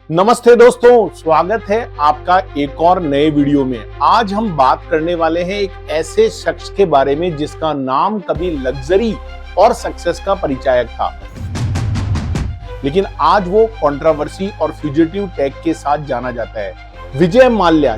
नमस्ते दोस्तों, स्वागत है आपका एक और नए वीडियो में। आज हम बात करने वाले हैं एक ऐसे शख्स के बारे में जिसका नाम कभी लग्जरी और सक्सेस का परिचायक था, लेकिन आज वो कंट्रोवर्सी और फ्यूजिटिव टैग के साथ जाना जाता है। Vijay Mallya.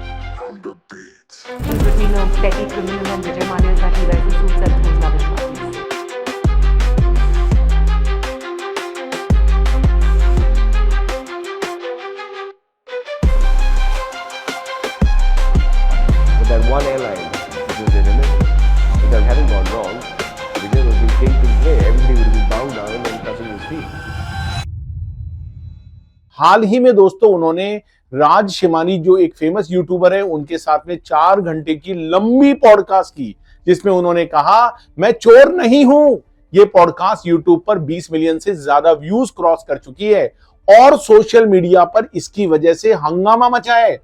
That one airline, which was Emirates, if that hadn't gone wrong, Vijay would be king to play. Everybody would be bound down and touching his feet. हाल ही में दोस्तों उन्होंने राज शिमानी जो एक फेमस यूट्यूबर है उनके साथ में 4 घंटे की लंबी पॉडकास्ट की, जिसमें उन्होंने कहा मैं चोर नहीं हूं। ये पॉडकास्ट यूट्यूब पर 20 मिलियन से ज्यादा व्यूज क्रॉस कर चुकी है और सोशल मीडिया पर इसकी वजह से हंगामा मचा है।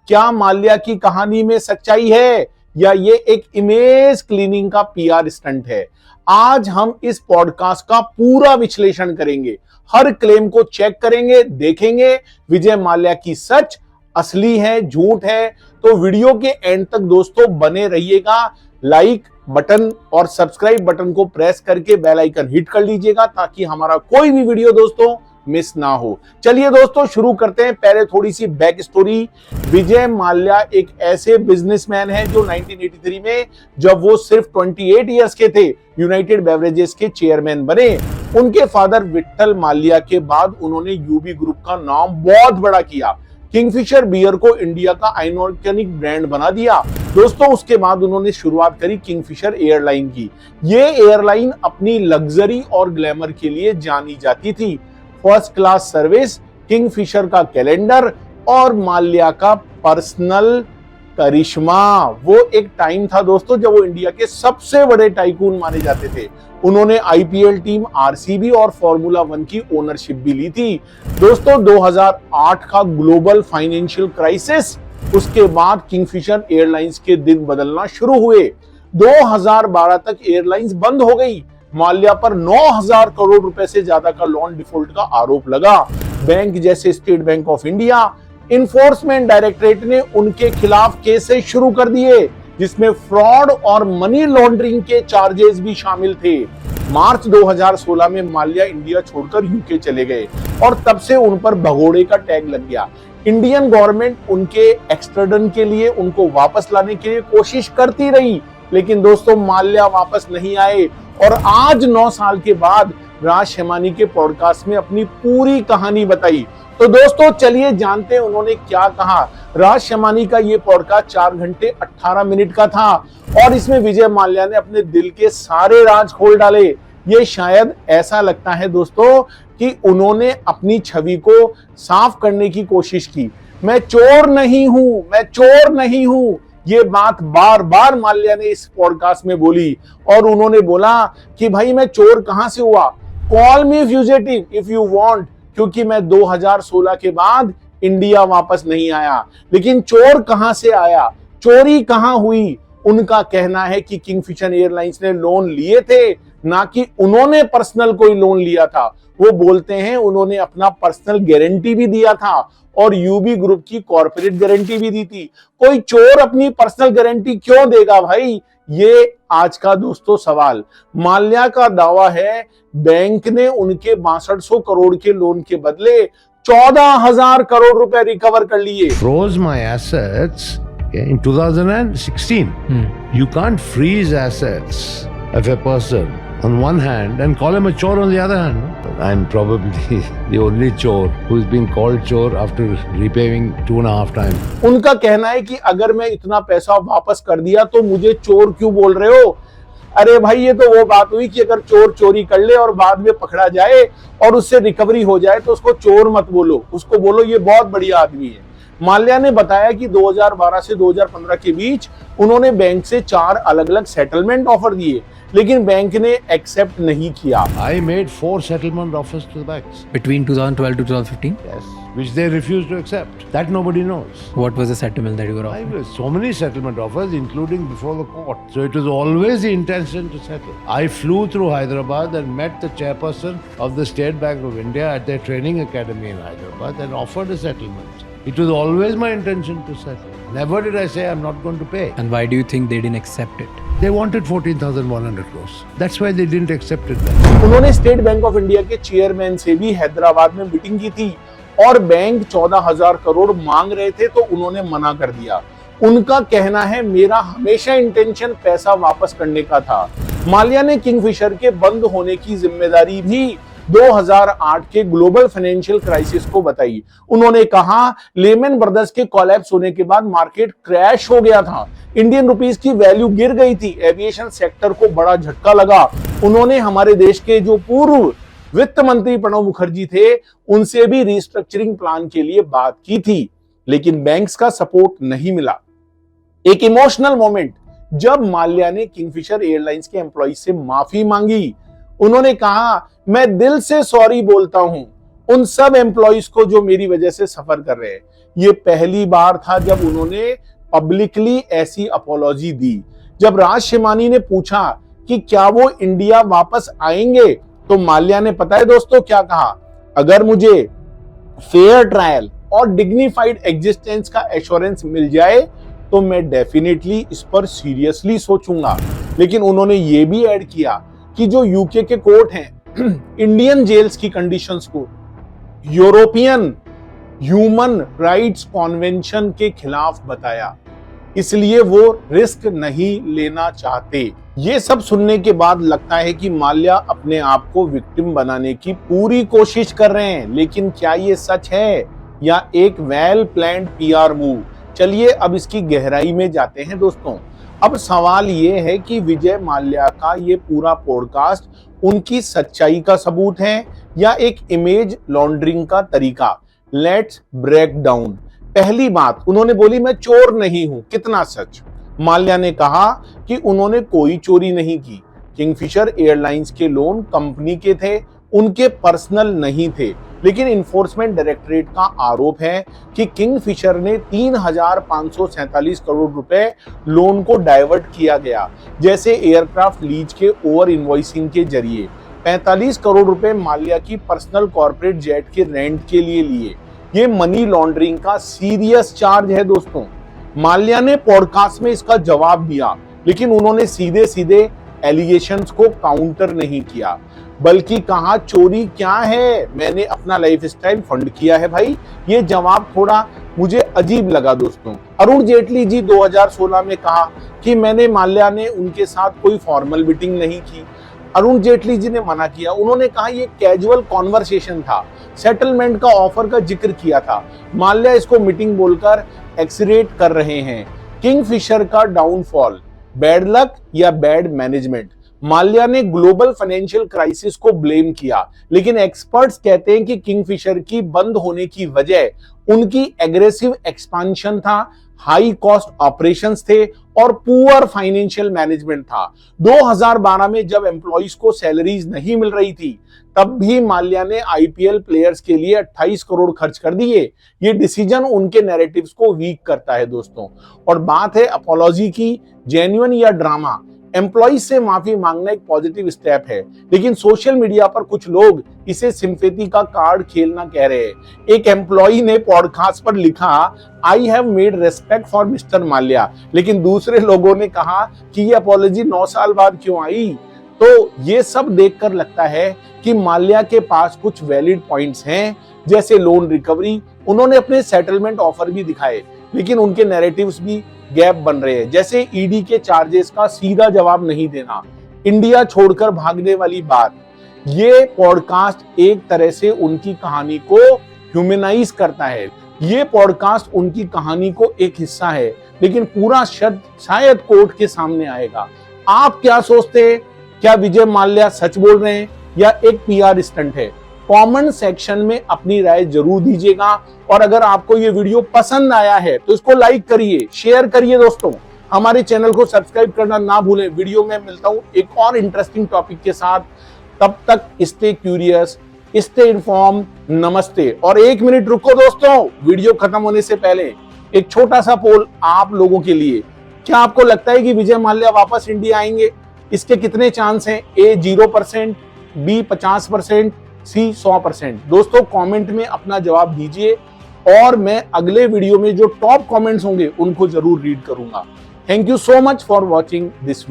क्या माल्या की कहानी में सच्चाई है या ये एक इमेज क्लीनिंग का पीआर स्टंट है? आज हम इस पॉडकास्ट का पूरा विश्लेषण करेंगे, हर क्लेम को चेक करेंगे, देखेंगे विजय माल्या की सच असली है, झूठ है। तो वीडियो के एंड तक दोस्तों बने रहिएगा। लाइक बटन और सब्सक्राइब बटन को प्रेस करके बेल आइकन हिट कर लीजिएगा ताकि हमारा कोई भी वीडियो दोस्तों मिस ना हो। चलिए दोस्तों शुरू करते हैं। पहले थोड़ी सी बैक स्टोरी। विजय माल्या एक ऐसे बिजनेसमैन है जो 1983 में जब वो सिर्फ 28 इयर्स के थे यूनाइटेड बेवरेजेस के चेयरमैन बने। उनके फादर विट्ठल माल्या के बाद उन्होंने यूबी ग्रुप का नाम बहुत बड़ा किया। किंगफिशर बियर को इंडिया का आइकॉनिक ब्रांड बना दिया दोस्तों। उसके बाद उन्होंने शुरुआत करी किंगफिशर एयरलाइन की। ये एयरलाइन अपनी लग्जरी और ग्लैमर के लिए जानी जाती थी। फर्स्ट क्लास सर्विस, किंगफिशर का कैलेंडर और माल्या का पर्सनल करिश्मा। वो एक टाइम था दोस्तों जब वो इंडिया के सबसे बड़े टाइकून माने जाते थे। उन्होंने आईपीएल टीम आरसीबी और फॉर्मूला 1 की ओनरशिप भी ली थी दोस्तों। 2008 का ग्लोबल फाइनेंशियल क्राइसिस, उसके बाद किंगफिशर एयरलाइंस के दिन बदलना शुरू हुए। 2012 तक एयरलाइंस बंद हो गई। माल्या पर 9,000 करोड़ रुपए से ज्यादा का लोन डिफॉल्ट का आरोप लगा। बैंक जैसे state bank of India, enforcement directorate ने उनके खिलाफ केसेस शुरू कर दिए जिसमें फ्रॉड और मनी लॉन्ड्रिंग के चार्जेस भी शामिल थे। मार्च 2016 में माल्या इंडिया छोड़कर यूके चले गए और तब से उन पर भगोड़े का टैग लग गया। इंडियन गवर्नमेंट उनके एक्सट्राडिशन के लिए उनको वापस लाने के लिए कोशिश करती रही, लेकिन दोस्तों माल्या वापस नहीं आए। और आज 9 साल के बाद राज शिमानी के पॉडकास्ट में अपनी पूरी कहानी बताई। तो दोस्तों चलिए जानते हैं उन्होंने क्या कहा। राज शिमानी का ये पॉडकास्ट 4 घंटे 18 मिनट का था और इसमें विजय माल्या ने अपने दिल के सारे राज खोल डाले। ये शायद ऐसा लगता है दोस्तों कि उन्होंने अपनी छवि को साफ करने की कोशिश की। मैं चोर नहीं हूं, मैं चोर नहीं हूं, ये बात बार बार माल्या ने इस पॉडकास्ट में बोली। और उन्होंने बोला कि भाई मैं चोर कहां से हुआ, call me fugitive if you want, क्योंकि मैं 2016 के बाद इंडिया वापस नहीं आया। लेकिन चोर कहां से आया, चोरी कहां हुई? उनका कहना है कि किंगफिशर एयरलाइंस ने लोन लिए थे, ना कि उन्होंने पर्सनल कोई लोन लिया था। वो बोलते हैं उन्होंने अपना पर्सनल गारंटी भी दिया था और यूबी ग्रुप की कॉर्पोरेट गारंटी भी दी थी। कोई चोर अपनी पर्सनल गारंटी क्यों देगा भाई? ये आज का दोस्तों सवाल। माल्या का दावा है बैंक ने उनके 6200 करोड़ के लोन के बदले 14,000 करोड़ रुपए रिकवर कर लिए। Froze my assets in 2016. You can't freeze assets of a person on one hand and call him a chore on the other hand. I'm probably the only chore who's been called chore after repaying 2.5 times. उनका कहना है कि अगर मैं इतना पैसा वापस कर दिया तो मुझे चोर क्यों बोल रहे हो? अरे भाई ये तो वो बात हुई कि अगर चोर चोरी कर ले और बाद में पकड़ा जाए और उससे रिकवरी हो जाए तो उसको चोर मत बोलो, उसको बोलो ये बहुत बढ़िया आदमी है। माल्या ने बताया कि 2012 से 2015 के बीच उन्होंने बैंक से 4 अलग अलग सेटलमेंट ऑफर दिए, लेकिन बैंक ने एक्सेप्ट नहीं किया। I made 4 settlement offers to the banks. Between 2012 to 2015, Yes. Which they refused to accept. That nobody knows. what was the settlement that you were I offering? was so many settlement offers, including before the court. So it was always the intention to settle. I flew through Hyderabad and met the chairperson of the State Bank of India at their training academy in Hyderabad and offered a settlement. It was always my intention to settle. Never did I say I'm not going to pay. And why do you think they didn't accept it? They wanted 14,100 crores. That's why they didn't accept it then. उन्होंने state bank of India के chairman से भी हैदराबाद में meeting की थी और bank 14,000 crore मांग रहे थे तो उन्होंने मना कर दिया। उनका कहना है मेरा हमेशा इंटेंशन पैसा वापस करने का था। माल्या ने किंगफिशर के बंद होने की जिम्मेदारी भी 2008 के ग्लोबल फाइनेंशियल क्राइसिस को बताई। उन्होंने कहा लेमन ब्रदर्स के कोलैप्स होने के बाद मार्केट क्रैश हो गया था, इंडियन रुपीस की वैल्यू गिर गई थी, एविएशन सेक्टर को बड़ा झटका लगा। उन्होंने हमारे देश के जो पूर्व वित्त मंत्री प्रणब मुखर्जी थे उनसे भी रिस्ट्रक्चरिंग प्लान के लिए बात की थी, लेकिन बैंक्स का सपोर्ट नहीं मिला। एक इमोशनल मोमेंट जब माल्या ने किंगफिशर एयरलाइंस के एम्प्लॉय से माफी मांगी। उन्होंने कहा मैं दिल से सॉरी बोलता हूं उन सब एम्प्लॉइज को जो मेरी वजह से सफर कर रहे हैं। ये पहली बार था जब उन्होंने पब्लिकली ऐसी अपॉलॉजी दी। जब राज शेमानी ने पूछा कि क्या वो इंडिया वापस आएंगे तो माल्या ने पता है दोस्तों क्या कहा, अगर मुझे फेयर ट्रायल और डिग्निफाइड एग्जिस्टेंस का एश्योरेंस मिल जाए तो मैं डेफिनेटली इस पर सीरियसली सोचूंगा। लेकिन उन्होंने ये भी ऐड किया कि जो यूके के कोर्ट हैं इंडियन जेल्स की कंडीशंस को यूरोपियन ह्यूमन राइट्स कॉन्वेंशन के खिलाफ बताया, इसलिए वो रिस्क नहीं लेना चाहते। ये सब सुनने के बाद लगता है कि माल्या अपने आप को विक्टिम बनाने की पूरी कोशिश कर रहे हैं, लेकिन क्या ये सच है या एक वेल प्लान्ड पीआर मूव? चलिए अब इसकी गहराई में जाते हैं दोस्तों। अब सवाल ये है कि विजय माल्या का ये पूरा पॉडकास्ट उनकी सच्चाई का सबूत है या एक इमेज लॉन्ड्रिंग का तरीका? Let's break down. पहली बात, उन्होंने बोली मैं चोर नहीं हूं, कितना सच? माल्या ने कहा कि उन्होंने कोई चोरी नहीं की। किंगफिशर एयरलाइंस के लोन कंपनी के थे, उनके पर्सनल नहीं थे। लेकिन इन्फोर्समेंट डायरेक्टरेट का आरोप है कि किंगफिशर ने 3,547 करोड़ रुपए लोन को डाइवर्ट किया गया, जैसे एयरक्राफ्ट लीज के ओवर इनवॉइसिंग के जरिए। 45 करोड़ रुपए माल्या की पर्सनल कॉर्पोरेट जेट के रेंट के लिए लिए। ये मनी लॉन्ड्रिंग का सीरियस चार्ज है दोस्तों। माल्या ने पॉडकास्ट में इसका जवाब दिया, लेकिन उन्होंने सीधे सीधे एलिगेशंस को काउंटर नहीं किया, बल्कि कहा चोरी क्या है, मैंने अपना लाइफस्टाइल फंड किया है। भाई ये जवाब थोड़ा मुझे अजीब लगा दोस्तों। अरुण जेटली जी 2016 में कहा कि मैंने माल्या ने उनके साथ कोई फॉर्मल मीटिंग नहीं की। अरुण जेटली जी ने मना किया। उन्होंने कहा ये कैजुअल कॉन्वर्सेशन था, सेटलमेंट का ऑफर का जिक्र किया था। माल्या इसको मीटिंग बोलकर एक्सरेट कर रहे हैं। किंगफिशर का डाउनफॉल, बैड लक या बैड मैनेजमेंट? माल्या ने ग्लोबल फाइनेंशियल क्राइसिस को ब्लेम किया, लेकिन एक्सपर्ट्स कहते हैं कि किंगफिशर की बंद होने की वजह उनकी एग्रेसिव एक्सपांशन था, हाई कॉस्ट ऑपरेशंस थे और पुअर फाइनेंशियल मैनेजमेंट था। 2012 में जब एम्प्लॉइज को सैलरीज नहीं मिल रही थी, तब भी माल्या ने आईपीएल प्लेयर्स के लिए 28 करोड़ खर्च कर दिए। ये डिसीजन उनके नैरेटिव्स को वीक करता है दोस्तों। और बात है अपॉलॉजी की, जेन्युइन या ड्रामा? एम्प्लॉइज से माफी मांगना एक पॉजिटिव स्टेप है, लेकिन सोशल मीडिया पर कुछ लोग इसे सिंपैथी का कार्ड खेलना कह रहे हैं। एक एम्प्लॉई ने पॉडकास्ट पर लिखा I have made respect for mister Mallya, लेकिन दूसरे लोगों ने कहा कि ये अपॉलॉजी 9 साल बाद क्यों आई? तो ये सब देखकर लगता है कि माल्या के पास कुछ वैलिड पॉइंट्स हैं, जैसे लोन रिकवरी। उन्होंने अपने सेटलमेंट ऑफर भी दिखाए, लेकिन उनके नैरेटिव्स भी गैप बन रहे हैं, जैसे ईडी के चार्जेस का सीधा जवाब नहीं देना, इंडिया छोड़कर भागने वाली बात। ये पॉडकास्ट एक तरह से उनकी कहानी को ह्यूमनाइज करता है। ये पॉडकास्ट उनकी कहानी को एक हिस्सा है, लेकिन पूरा शब्द शायद कोर्ट के सामने आएगा। आप क्या सोचते हैं? क्या विजय माल्या सच बोल रहे हैं या एक पीआर स्टंट है? कमेंट सेक्शन में अपनी राय जरूर दीजिएगा, और अगर आपको ये वीडियो पसंद आया है तो इसको लाइक करिए, शेयर करिए दोस्तों। हमारे चैनल को सब्सक्राइब करना ना भूलें। वीडियो में मिलता हूं एक और इंटरेस्टिंग टॉपिक के साथ, तब तक स्टे क्यूरियस, स्टे इन्फॉर्म। नमस्ते। और 1 मिनट रुको दोस्तों, वीडियो खत्म होने से पहले एक छोटा सा पोल आप लोगों के लिए। क्या आपको लगता है कि विजय माल्या वापस इंडिया आएंगे? इसके कितने चांस हैं? ए 0%, बी 50%, सी 100%। दोस्तों कमेंट में अपना जवाब दीजिए और मैं अगले वीडियो में जो टॉप कमेंट्स होंगे उनको जरूर रीड करूंगा। Thank you so much for watching this video.